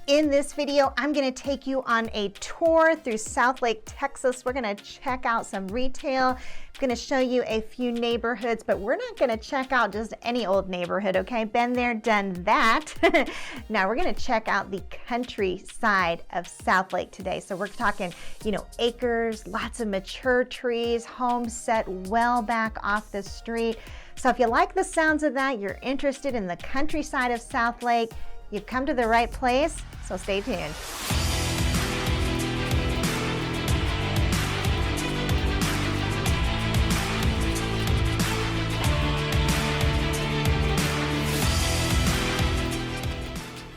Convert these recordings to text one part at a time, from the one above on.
In this video, I'm gonna take you on a tour through Southlake, Texas. We're gonna check out some retail. I'm gonna show you a few neighborhoods, but we're not gonna check out just any old neighborhood, okay? Been there, done that. Now we're gonna check out the countryside of Southlake today. So we're talking, acres, lots of mature trees, homes set well back off the street. So if you like the sounds of that, you're interested in the countryside of Southlake, you've come to the right place, so stay tuned.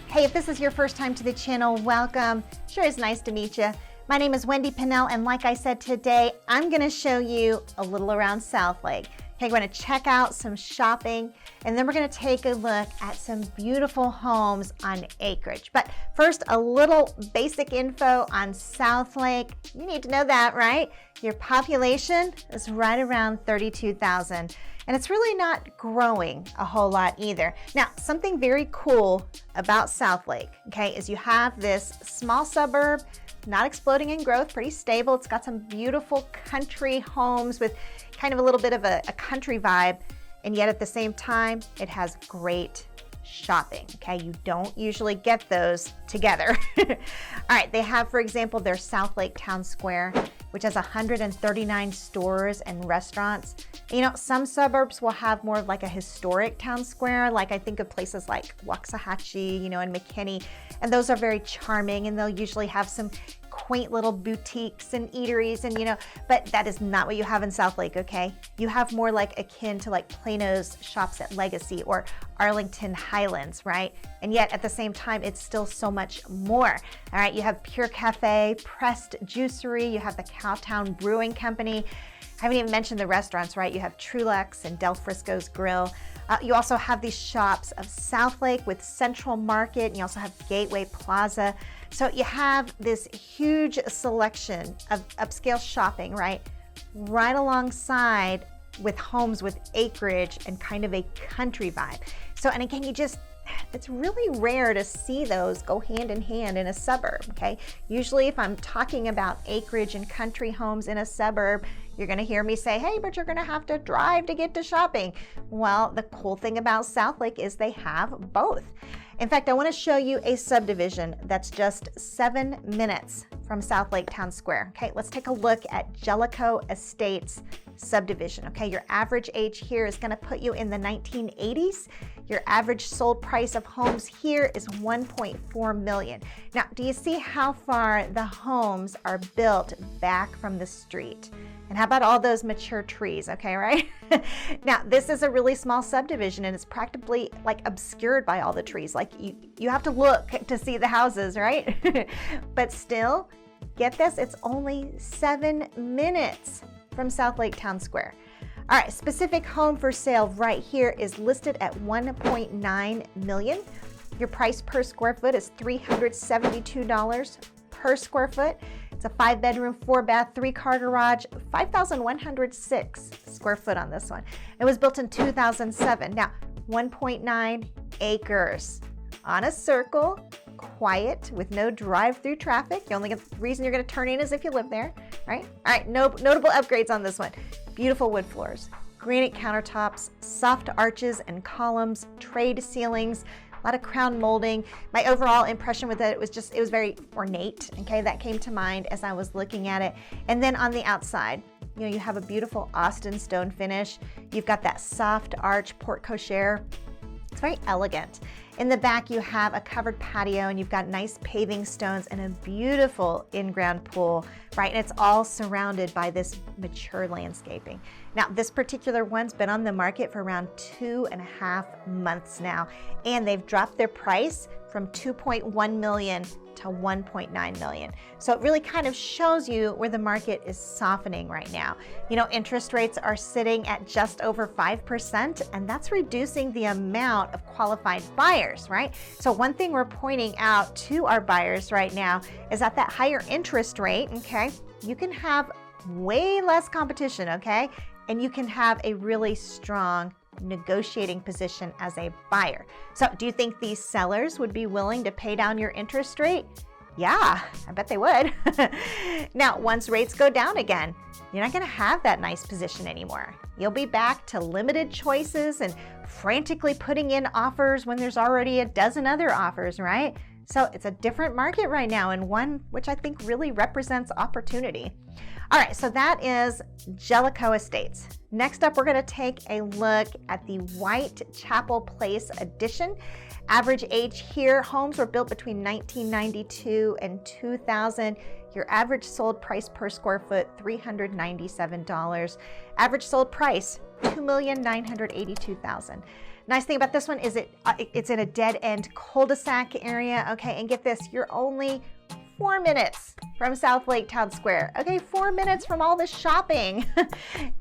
Hey, if this is your first time to the channel, welcome. Sure is nice to meet you. My name is Wendy Pinnell, and like I said today, I'm gonna show you a little around Southlake. Okay, we're gonna check out some shopping, and then we're gonna take a look at some beautiful homes on acreage. But first, a little basic info on Southlake. You need to know that, right? Your population is right around 32,000, and it's really not growing a whole lot either. Now, something very cool about Southlake, okay, is you have this small suburb, not exploding in growth, pretty stable. It's got some beautiful country homes with kind of a little bit of a country vibe, and yet at the same time, it has great shopping, okay? You don't usually get those together. All right, they have, for example, their Southlake Town Square, which has 139 stores and restaurants. Some suburbs will have more of like a historic town square, like I think of places like Waxahachie, and McKinney, and those are very charming, and they'll usually have some quaint little boutiques and eateries, and but that is not what you have in Southlake, okay? You have more like akin to like Plano's Shops at Legacy or Arlington Highlands, right? And yet at the same time, it's still so much more. All right, you have Pure Cafe, Pressed Juicery, you have the Cowtown Brewing Company. I haven't even mentioned the restaurants, right? You have Trulux and Del Frisco's Grill. You also have these shops of Southlake with Central Market, and you also have Gateway Plaza. So you have this huge selection of upscale shopping, right? Right alongside with homes with acreage and kind of a country vibe. So, and again, it's really rare to see those go hand in hand in a suburb, okay? Usually if I'm talking about acreage and country homes in a suburb, you're gonna hear me say, hey, but you're gonna have to drive to get to shopping. Well, the cool thing about Southlake is they have both. In fact, I wanna show you a subdivision that's just 7 minutes from Southlake Town Square. Okay, let's take a look at Jellico Estates subdivision. Okay, your average age here is gonna put you in the 1980s. Your average sold price of homes here is $1.4 million. Now, do you see how far the homes are built back from the street? And how about all those mature trees, okay, right? Now, this is a really small subdivision, and it's practically like obscured by all the trees. Like you have to look to see the houses, right? But still, get this, it's only 7 minutes from Southlake Town Square. All right, specific home for sale right here is listed at $1.9 million. Your price per square foot is $372 per square foot. It's a 5-bedroom, 4-bath, 3-car garage, 5,106 square foot on this one. It was built in 2007. Now, 1.9 acres on a circle, quiet with no drive-through traffic. The only reason you're going to turn in is if you live there, right? All right, notable upgrades on this one. Beautiful wood floors, granite countertops, soft arches and columns, trade ceilings, a lot of crown molding. My overall impression with it was very ornate, okay? That came to mind as I was looking at it. And then on the outside, you have a beautiful Austin stone finish. You've got that soft arch porte cochere. It's very elegant. In the back, you have a covered patio, and you've got nice paving stones and a beautiful in-ground pool, right? And it's all surrounded by this mature landscaping. Now, this particular one's been on the market for around 2.5 months now, and they've dropped their price from $2.1 million to $1.9 million. So it really kind of shows you where the market is softening right now. Interest rates are sitting at just over 5%, and that's reducing the amount of qualified buyers, right? So one thing we're pointing out to our buyers right now is at that higher interest rate, okay, you can have way less competition, okay? And you can have a really strong negotiating position as a buyer. So do you think these sellers would be willing to pay down your interest rate? Yeah, I bet they would. Now, once rates go down again, you're not going to have that nice position anymore. You'll be back to limited choices and frantically putting in offers when there's already a dozen other offers, right? So it's a different market right now, and one which I think really represents opportunity. All right, so that is Jellico Estates. Next up, we're going to take a look at the Whitechapel Place addition. Average age here, homes were built between 1992 and 2000. Your average sold price per square foot, $397. Average sold price, $2,982,000. Nice thing about this one is it's in a dead-end cul-de-sac area, okay? And get this, you're only 4 minutes from Southlake Town Square. Okay, 4 minutes from all the shopping.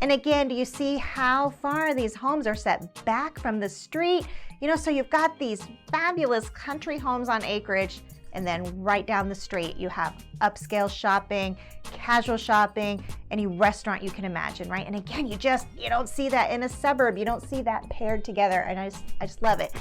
And again, do you see how far these homes are set back from the street? You know, so you've got these fabulous country homes on acreage, and then right down the street, you have upscale shopping, casual shopping, any restaurant you can imagine, right? And again, you don't see that in a suburb. You don't see that paired together, and I just love it.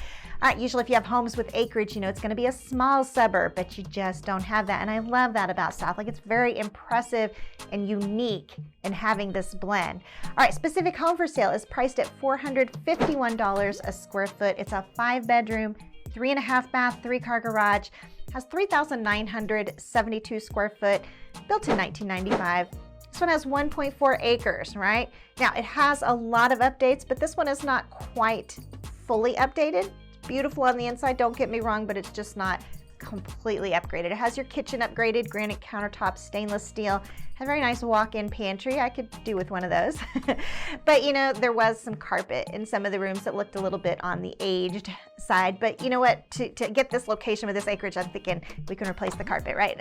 All right, usually if you have homes with acreage, you know, it's gonna be a small suburb, but you just don't have that. And I love that about Southlake. It's very impressive and unique in having this blend. All right, specific home for sale is priced at $451 a square foot. It's a 5-bedroom, 3.5 bath, 3-car garage. Has 3,972 square foot, built in 1995. This one has 1.4 acres, right? Now, it has a lot of updates, but this one is not quite fully updated. It's beautiful on the inside, don't get me wrong, but it's just not completely upgraded. It has your kitchen upgraded, granite countertops, stainless steel, has a very nice walk-in pantry. I could do with one of those. But you know, there was some carpet in some of the rooms that looked a little bit on the aged side. But you know what, to get this location with this acreage, I'm thinking we can replace the carpet, right?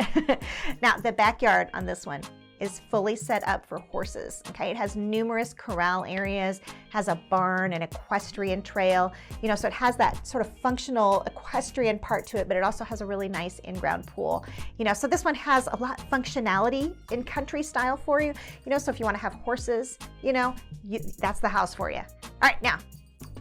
Now, the backyard on this one is fully set up for horses, okay? It has numerous corral areas, has a barn, an equestrian trail, you know, so it has that sort of functional equestrian part to it, but it also has a really nice in-ground pool, you know, so this one has a lot of functionality in country style for you, you know, so if you want to have horses, you know, that's the house for you. All right, now,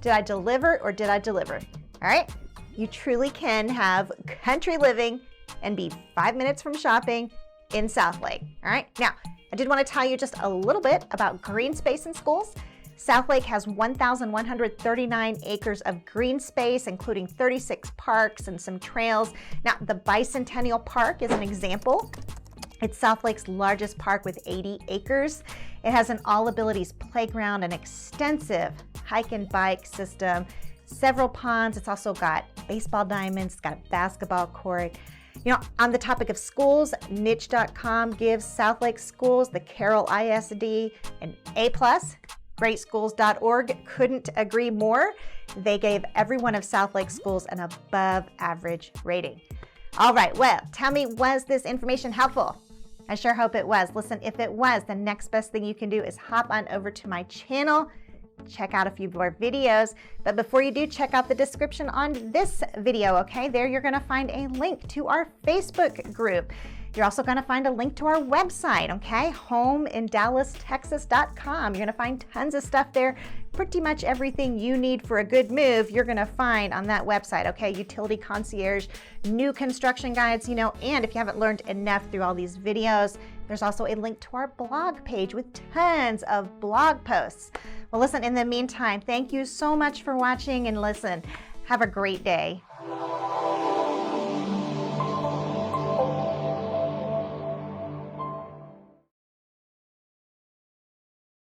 did I deliver or did I deliver? All right, you truly can have country living and be 5 minutes from shopping in Southlake. All right, now I did want to tell you just a little bit about green space in schools. Southlake has 1,139 acres of green space, including 36 parks and some trails. Now, the Bicentennial Park is an example. It's Southlake's largest park with 80 acres. It has an all-abilities playground, an extensive hike and bike system, several ponds. It's also got baseball diamonds, it's got a basketball court. You know, on the topic of schools, niche.com gives Southlake Schools, the Carroll ISD, an A+. Greatschools.org couldn't agree more. They gave every one of Southlake Schools an above average rating. All right, well, tell me, was this information helpful? I sure hope it was. Listen, if it was, the next best thing you can do is hop on over to my channel, check out a few more videos. But before you do, check out the description on this video, okay? There you're gonna find a link to our Facebook group. You're also gonna find a link to our website, okay? homeindallastexas.com. You're gonna find tons of stuff there. Pretty much everything you need for a good move, you're gonna find on that website, okay? Utility concierge, new construction guides, you know, and if you haven't learned enough through all these videos, there's also a link to our blog page with tons of blog posts. Well, listen, in the meantime, thank you so much for watching, and listen, have a great day.